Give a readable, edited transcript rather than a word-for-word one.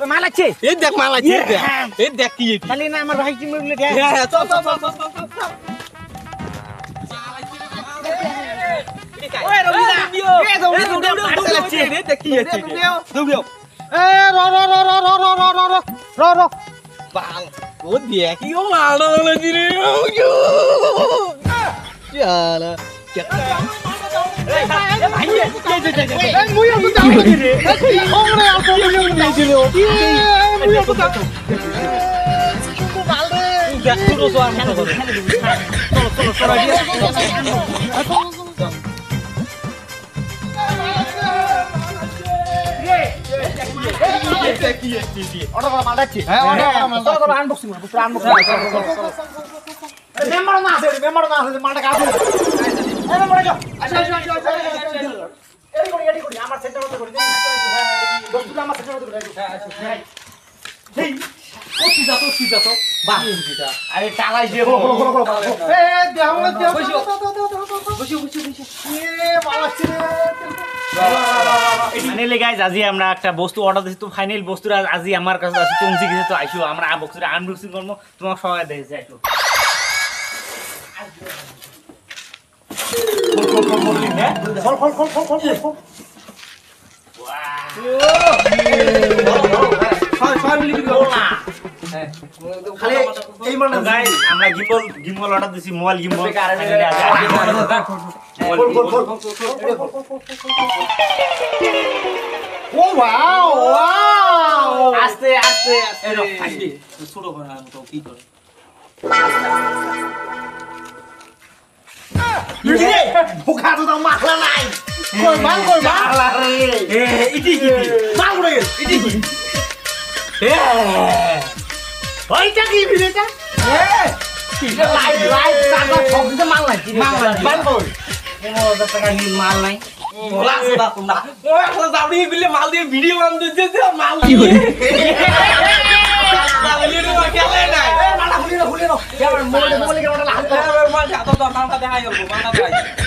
মালাচ্ছে এই দেখ মালাচ্ছে এই দেখ কি খালি না আমার ভাই কি মরলে দে চল ওই রবিদা এ মালাচ্ছে রে দেখ কি আছে দুবিও এ র বাল ও দেখ কি ও মালা দিরে চালা আরে টালাই যে ফাইনালি গাইজ আজি আমরা একটা বস্তু অর্ডার দিছি তো ফাইনাল বস্তুটা আজি আমার কাছে আছে পৌঁছে গেছে তো আইসো আমরা বক্সটা আনবক্সিং করব তোমার সবাই দেখে আইসো আমরা গিম্বল অর্ডার দিছি মোবাইল গিম্বল ও ওয়াও আস্তে আস্তে ছোট করে তো কি করে বুকা তো মাখলা নাই কই মাখলা রে ইটি কি মাল রে ইটি কি ওইটা কি ভিডিওটা এটা লাইভ সাদা সবকিছু মাল নাই মাল কই এমন টাকা কি মাল নাই বলা সুদা তোমরা ওই আসলে যাবড়ি বিলে মাল দিয়ে ভিডিও বান দিতে মাল কি তাহলে রে কেলে নাই মালা খুলি না কেমন মোবাইলে কেমন হাল করে মাল দেখা তো মালটা দেখাই গেল মালটা দেখাই